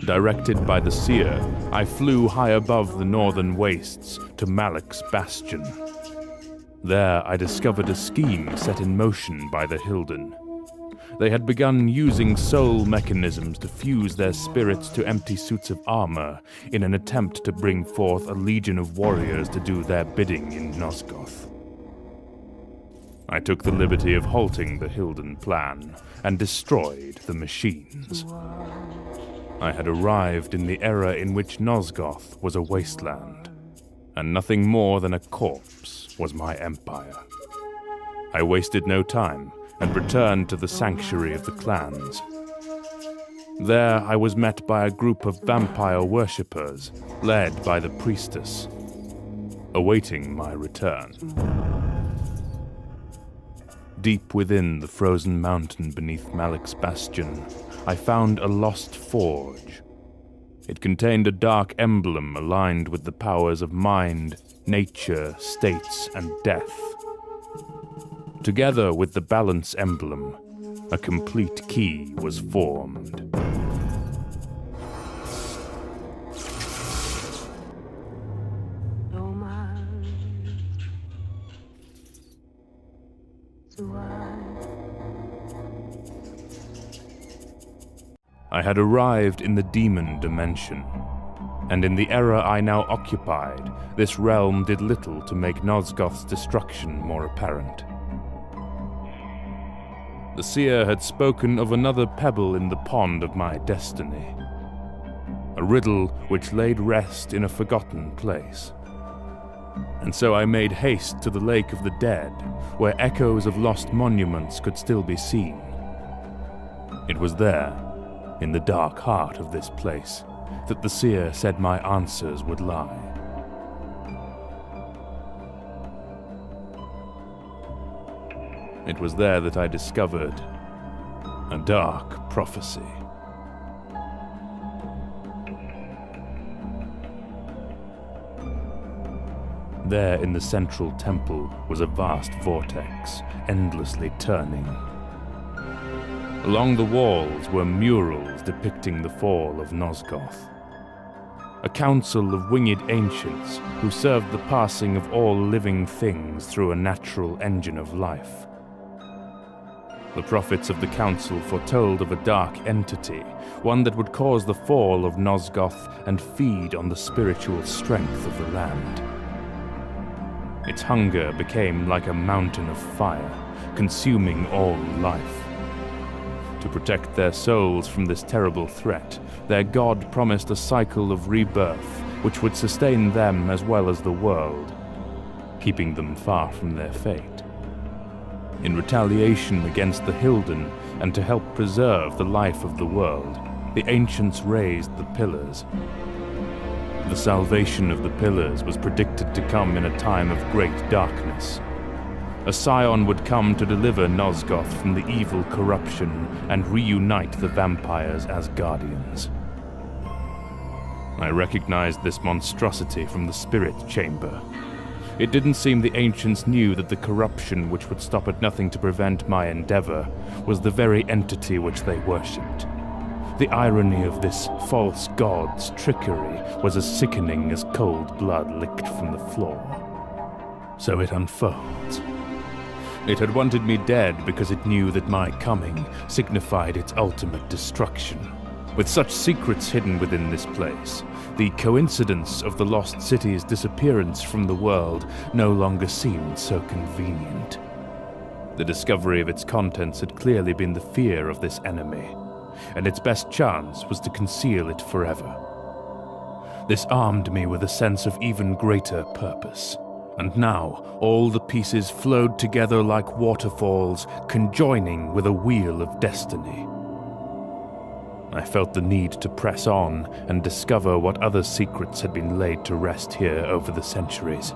Directed by the seer, I flew high above the northern wastes to Malek's bastion. There I discovered a scheme set in motion by the Hilden. They had begun using soul mechanisms to fuse their spirits to empty suits of armor in an attempt to bring forth a legion of warriors to do their bidding in Nosgoth. I took the liberty of halting the Hilden plan and destroyed the machines. I had arrived in the era in which Nosgoth was a wasteland, and nothing more than a corpse was my empire. I wasted no time and returned to the sanctuary of the clans. There I was met by a group of vampire worshippers, led by the priestess, awaiting my return. Deep within the frozen mountain beneath Malek's bastion, I found a lost forge. It contained a dark emblem aligned with the powers of mind, nature, states, and death. Together with the balance emblem, a complete key was formed. I had arrived in the demon dimension, and in the era I now occupied, this realm did little to make Nosgoth's destruction more apparent. The seer had spoken of another pebble in the pond of my destiny, a riddle which laid rest in a forgotten place. And so I made haste to the Lake of the Dead, where echoes of lost monuments could still be seen. It was there, in the dark heart of this place, that the seer said my answers would lie. It was there that I discovered a dark prophecy. There in the central temple was a vast vortex, endlessly turning. Along the walls were murals depicting the fall of Nosgoth. A council of winged ancients who served the passing of all living things through a natural engine of life. The prophets of the council foretold of a dark entity, one that would cause the fall of Nosgoth and feed on the spiritual strength of the land. Its hunger became like a mountain of fire, consuming all life. To protect their souls from this terrible threat, their god promised a cycle of rebirth which would sustain them as well as the world, keeping them far from their fate. In retaliation against the Hilden and to help preserve the life of the world, the ancients raised the Pillars. The salvation of the Pillars was predicted to come in a time of great darkness. A scion would come to deliver Nosgoth from the evil corruption and reunite the vampires as guardians. I recognized this monstrosity from the spirit chamber. It didn't seem the ancients knew that the corruption which would stop at nothing to prevent my endeavor was the very entity which they worshipped. The irony of this false god's trickery was as sickening as cold blood licked from the floor. So it unfolds. It had wanted me dead because it knew that my coming signified its ultimate destruction. With such secrets hidden within this place, the coincidence of the lost city's disappearance from the world no longer seemed so convenient. The discovery of its contents had clearly been the fear of this enemy, and its best chance was to conceal it forever. This armed me with a sense of even greater purpose, and now all the pieces flowed together like waterfalls, conjoining with a wheel of destiny. I felt the need to press on and discover what other secrets had been laid to rest here over the centuries.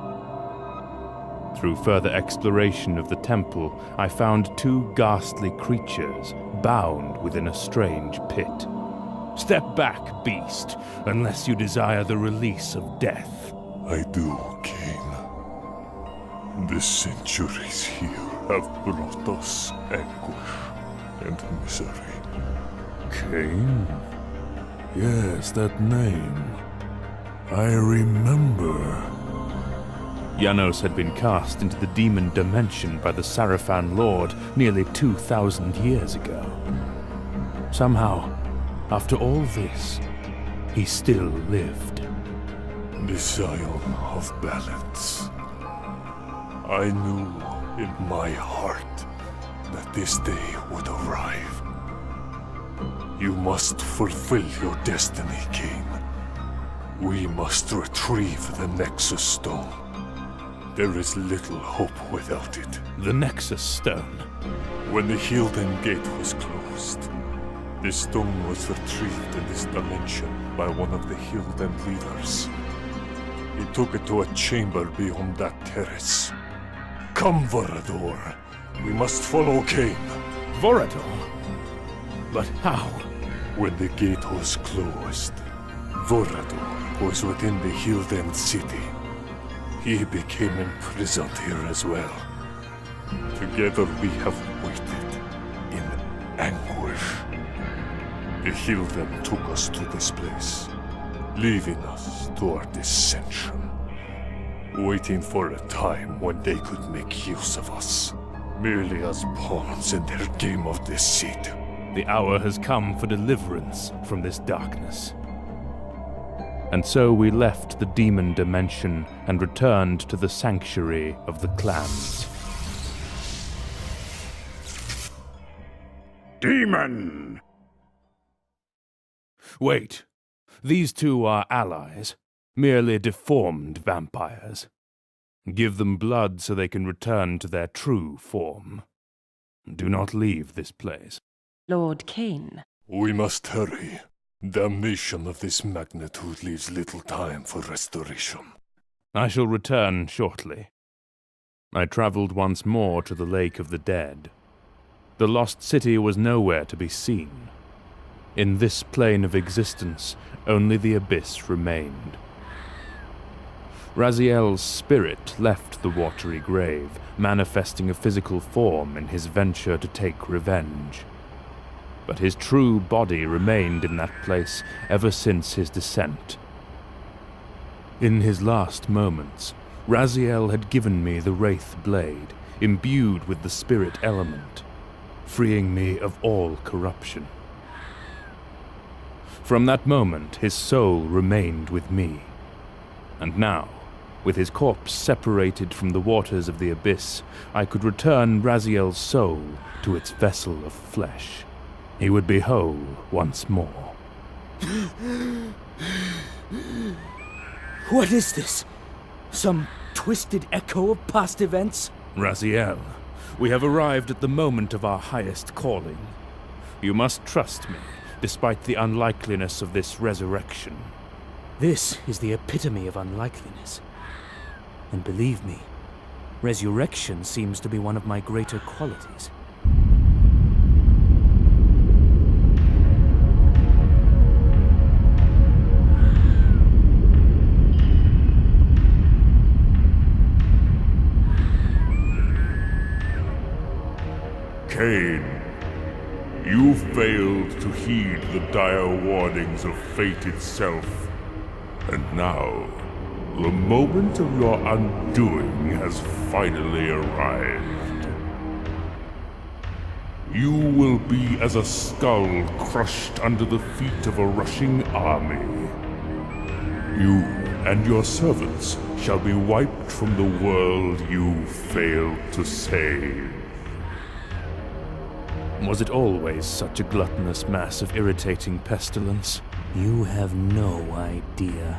Through further exploration of the temple, I found two ghastly creatures bound within a strange pit. Step back, beast, unless you desire the release of death. I do, Kain. The centuries here have brought us anguish and misery. Kain? Yes, that name. I remember. Janos had been cast into the demon dimension by the Sarafan Lord nearly 2,000 years ago. Somehow, after all this, he still lived. The scion of balance. I knew in my heart that this day would arrive. You must fulfill your destiny, Kain. We must retrieve the Nexus Stone. There is little hope without it. The Nexus Stone. When the Hilden Gate was closed, the stone was retrieved in this dimension by one of the Hilden leaders. He took it to a chamber beyond that terrace. Come, Vorador. We must follow Kain. Vorador? But how? When the gate was closed, Vorador was within the Hilden city. He became imprisoned here as well. Together we have waited in anguish. The Hilden took us to this place, leaving us to our dissension, waiting for a time when they could make use of us, merely as pawns in their game of deceit. The hour has come for deliverance from this darkness. And so we left the demon dimension and returned to the sanctuary of the clans. Demon! Wait, these two are allies, merely deformed vampires. Give them blood so they can return to their true form. Do not leave this place. Lord Kain. We must hurry. Damnation of this magnitude leaves little time for restoration. I shall return shortly. I traveled once more to the Lake of the Dead. The lost city was nowhere to be seen. In this plane of existence, only the abyss remained. Raziel's spirit left the watery grave, manifesting a physical form in his venture to take revenge. But his true body remained in that place ever since his descent. In his last moments, Raziel had given me the Wraith Blade, imbued with the spirit element, freeing me of all corruption. From that moment, his soul remained with me. And now, with his corpse separated from the waters of the abyss, I could return Raziel's soul to its vessel of flesh. He would be whole once more. What is this? Some twisted echo of past events? Raziel, we have arrived at the moment of our highest calling. You must trust me, despite the unlikeliness of this resurrection. This is the epitome of unlikeliness. And believe me, resurrection seems to be one of my greater qualities. Kain, you failed to heed the dire warnings of fate itself. And now, the moment of your undoing has finally arrived. You will be as a skull crushed under the feet of a rushing army. You and your servants shall be wiped from the world you failed to save. Was it always such a gluttonous mass of irritating pestilence? You have no idea.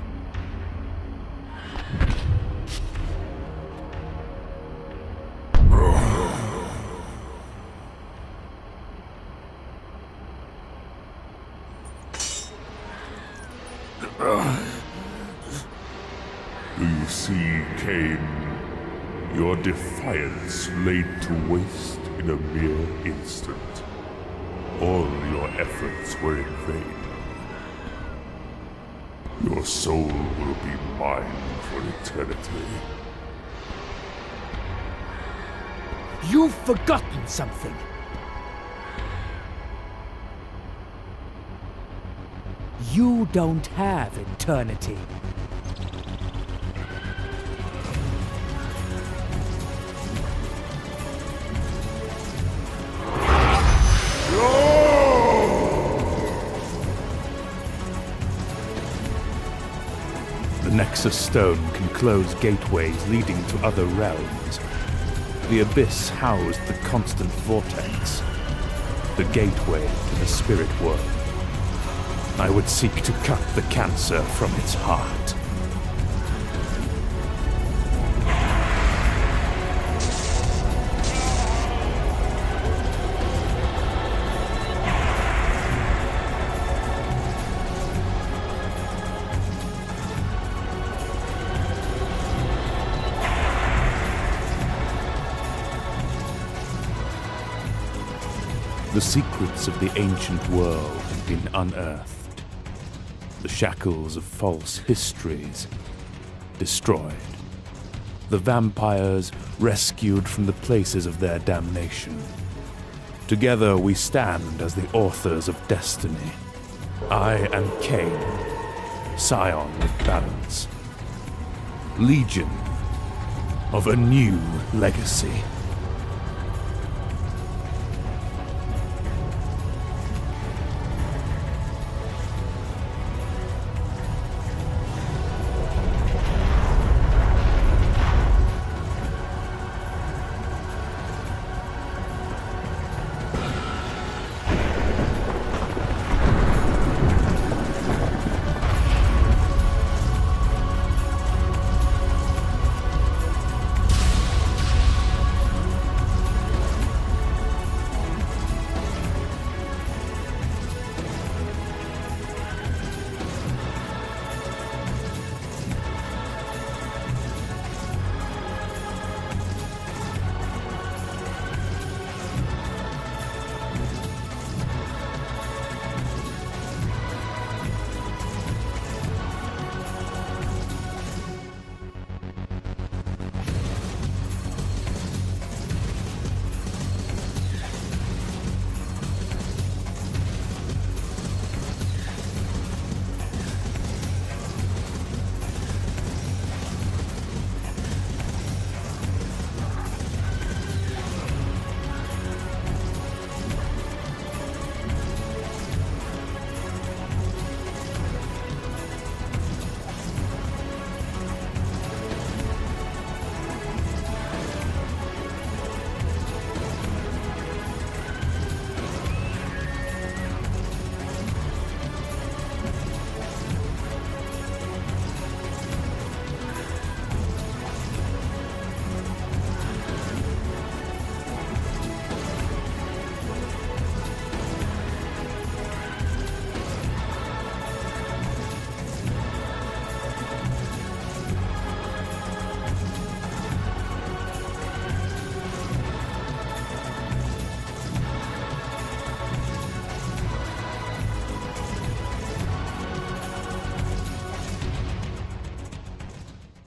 Do you see, Kain? Your defiance laid to waste in a mere instant. All your efforts were in vain. Your soul will be mine for eternity. You've forgotten something. You don't have eternity. The Nexus Stone can close gateways leading to other realms. The Abyss housed the constant vortex, the gateway to the spirit world. I would seek to cut the cancer from its heart. The secrets of the ancient world have been unearthed. The shackles of false histories destroyed. The vampires rescued from the places of their damnation. Together we stand as the authors of destiny. I am Kain, scion of balance. Legion of a new legacy.